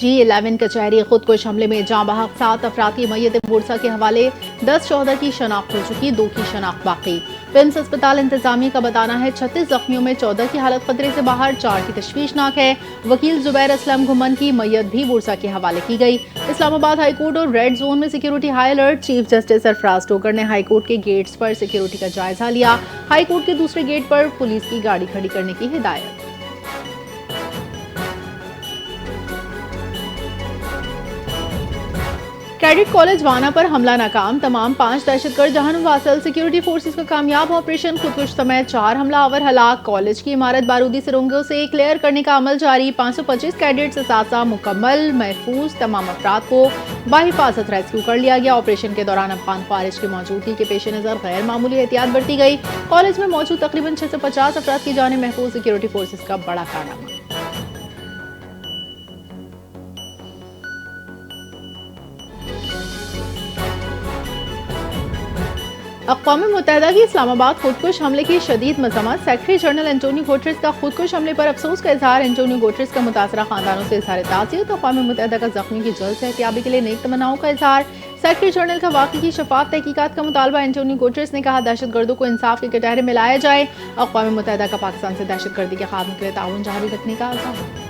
G11 कचहरी खुदकुश हमले में जाँ बहक 7 अफराद की मय्यत बुरसा के हवाले 10 शोहदा की शनाख्त हो चुकी, 2 की शनाख्त बाकी। पिम्स अस्पताल इंतजामिया का बताना है 36 जख्मियों में 14 की हालत खतरे से बाहर, 4 की तशवीशनाक है। वकील जुबैर असलम घुमन की मय्यत भी बुरसा के हवाले की गई। इस्लामाबाद हाईकोर्ट और रेड जोन में security high alert. Chief justice Sarfaraz Dogar ने हाईकोर्ट के गेट्स पर सिक्योरिटी का जायजा लिया। हाईकोर्ट के दूसरे गेट पर पुलिस की गाड़ी खड़ी करने की हिदायत। कैडेट कॉलेज वाना पर हमला नाकाम, तमाम 5 दहशतगर्द जहानुम वासल। सिक्योरिटी फोर्सेस का कामयाब ऑपरेशन, खुदकुश समेत 4 हमलावर हलाक। कॉलेज की इमारत बारूदी सुरंगों से क्लियर करने का अमल जारी। 525 कैडेट्स असासा मुकम्मल, महफूज। तमाम अफराद को बाहिफाजत रेस्क्यू कर लिया गया। ऑपरेशन के दौरान अफगान फारिज की मौजूदगी के पेश नजर गैर मामूली एहतियात बरती गई। कॉलेज में मौजूद तकरीबन 650 अफराद की जाने महफूज। सिक्योरिटी फोर्सेस का बड़ा कारनामा। अक़वाम मुत्तहिदा की इस्लामाबाद खुदकुश हमले की शदीद मज़म्मत। सेक्रेटरी जनरल एंटोनियो गुटेरेस का खुदकुश हमले पर अफसोस का इजहार। एंटोनियो गुटेरेस का मुतासरा खानदानों से इजहार ताज़ियत। अक़वाम मुत्तहिदा का ज़ख्मी की जल्द सेहतियाबी के लिए नेक तमन्नाओं का इजहार। सेक्रेटरी जनरल का वाक़ई की शफाफ तहकीकात का मुतालबा। एंटोनियो गुटेरेस ने कहा दहशतगर्दों को इंसाफ के कटहरे में लाया जाए। अक़वाम मुत्तहिदा का पाकिस्तान से दहशतगर्दी के खात्मे के लिए ताउन जारी रखने का आज़म।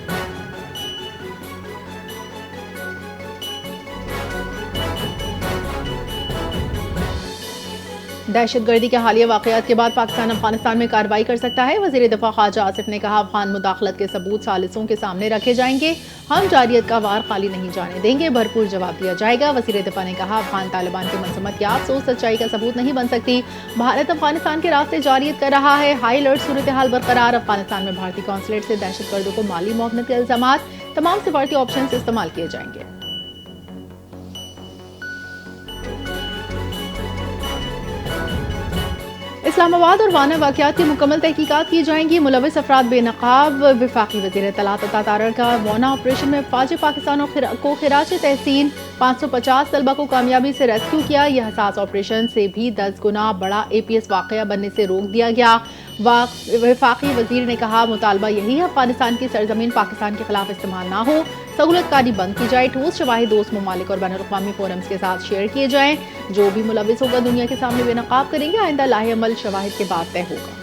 दहशतगर्दी के हालिया वाक़यात के बाद पाकिस्तान अफगानिस्तान में कार्रवाई कर सकता है। वज़ीर दिफा ख्वाजा आसिफ ने कहा अफगान मुदाखलत के सबूत सालिसों के सामने रखे जाएंगे। हम जारियत का वार खाली नहीं जाने देंगे, भरपूर जवाब दिया जाएगा। वज़ीर दिफा ने कहा अफगान तालिबान की मनसमत की अफसोस सच्चाई का सबूत नहीं बन सकती। भारत अफगानिस्तान के रास्ते जारियत कर रहा है। हाई अलर्ट सूरत हाल बरकरार। अफगानिस्तान में भारतीय कौंसलेट से दहशतगर्दों को माली मुआवनत के इल्जामात। तमाम सिफारती ऑप्शन इस्तेमाल किए जाएंगे। इस्लामाबाद और वाना वाक़यात की मुकम्मल तहकीकात की जाएंगी। मुलविस अफराद बेनकाब। वफाकी वज़ीर इत्तलात अता तारड़ का वाना ऑपरेशन में फ़ौज पाकिस्तान को खिराज तहसीन। 550 तलबा को कामयाबी से रेस्क्यू किया। यह हसास ऑपरेशन से भी 10 गुना बड़ा APS वाक़या बनने से रोक दिया गया। वफाकी वज़ीर ने कहा मुतालबा यही है अफगानिस्तान की सरजमीन पाकिस्तान के खिलाफ इस्तेमाल ना हो, सहूलतकारी बंद की जाए, ठोस शवाहिद दोस्त ममालिक और बैनुल-अक़वामी फोरम्स के साथ शेयर किए जाएं। जो भी मुलविस होगा दुनिया के सामने बेनकाब करेंगे। आइंदा लाहे अमल शवाहिद के बाद तय होगा।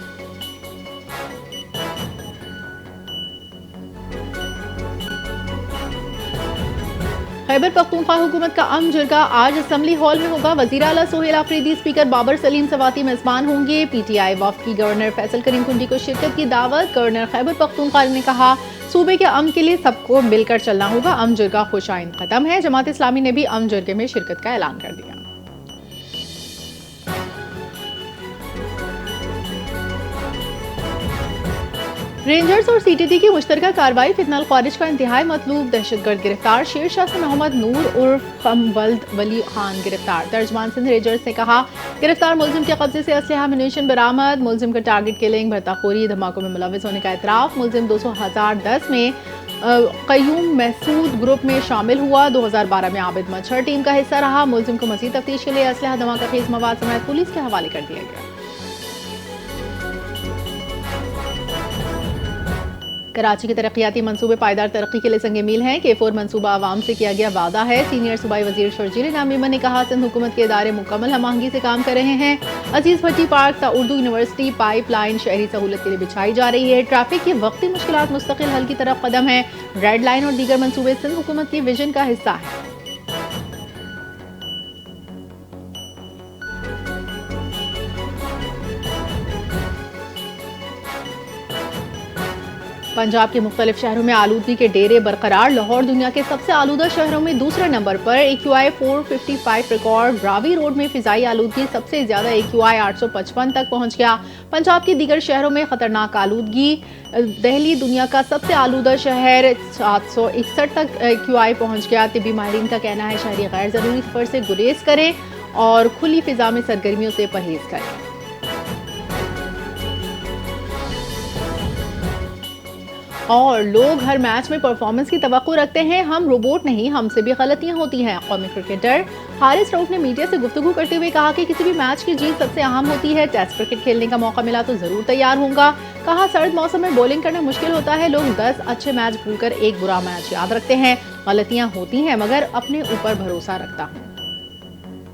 खैबर पख्तूनख्वा हुकूमत का अम जुर्गा आज असम्बली हॉल में होगा। वज़ीर आला सोहेल आफरीदी, स्पीकर बाबर सलीम सवाती मेजबान होंगे। PTI वफ़द की गवर्नर फैसल करीम कुंडी को शिरकत की दावत। गवर्नर खैबर पख्तूनख्वा ने कहा सूबे के अम के लिए सबको मिलकर चलना होगा। अम जुर्गा खुशाइंद खत्म है। जमात इस्लामी ने भी अम जुर्गे में शिरकत का ऐलान कर दिया। रेंजर्स और CTT की मुश्तरका कार्रवाई। फितनल ख्वारिज का इंतहाई मतलूब दहशतगर्द गिरफ्तार। शेरशाह से मोहम्मद नूर उर्फ खमवल्द वली खान गिरफ्तार। तर्जमान सिंध रेंजर्स ने कहा गिरफ्तार मुलजिम के कब्जे से असलहा अम्यूनिशन बरामद। मुलजिम का टारगेट किलिंग, भरताखोरी, धमाकों में मुलविस होने का एतराफ। मुलजिम 2010 में क़य्यूम महसूद ग्रुप में शामिल हुआ। 2012 में आबिद मच्छर टीम का हिस्सा रहा। मुलजिम को मज़ीद तफ्तीश के लिए असलहा, धमाका खेज मवाद समेत पुलिस के हवाले कर दिया गया। कराची के तरक्याती मंसूबे पायदार तरक्की के लिए संगे मील हैं। K4 मंसूबा आवाम से किया गया वादा है। सीनियर सूबाई वजीर शर्जील नामीमन ने कहा सिंध हुकूमत के इदारे मुकम्मल हमआहंगी से काम कर रहे हैं। Aziz Bhatti park Urdu university pipeline शहरी सहूलत के लिए बिछाई जा रही है। ट्रैफिक की वक्ती मुश्किलात मुस्तकिल हल की तरफ कदम है। रेड लाइन और दीगर मंसूबे सिंध हुकूमत की विजन का हिस्सा है। पंजाब के मुख्तलिफ शहरों में आलूदगी के डेरे बरकरार। लाहौर दुनिया के सबसे आलूदा शहरों में दूसरे नंबर पर। AQI 455 record. रावी रोड में फिजाई आलूदगी सबसे ज्यादा AQI 855 तक पहुंच गया। पंजाब के दीगर शहरों में खतरनाक आलूदगी। दिल्ली दुनिया का सबसे आलूदा शहर, 761 तक AQI पहुंच गया। तिब्बी माहिरीन का कहना है शहरी गैर जरूरी सफर से गुरेज करें और खुली फिजा में सरगर्मियों से परहेज करें। और लोग हर मैच में परफॉर्मेंस की तवक्को रखते हैं। हम रोबोट नहीं, हमसे भी गलतियां होती हैं। कौमी क्रिकेटर हारिस रऊफ ने मीडिया से गुफ्तगू करते हुए कहा कि किसी भी मैच की जीत सबसे अहम होती है। टेस्ट क्रिकेट खेलने का मौका मिला तो जरूर तैयार होऊंगा। कहा सर्द मौसम में बॉलिंग करना मुश्किल होता है। लोग 10 अच्छे मैच भूलकर एक बुरा मैच याद रखते हैं। गलतियां होती हैं मगर अपने ऊपर भरोसा रखता हूं।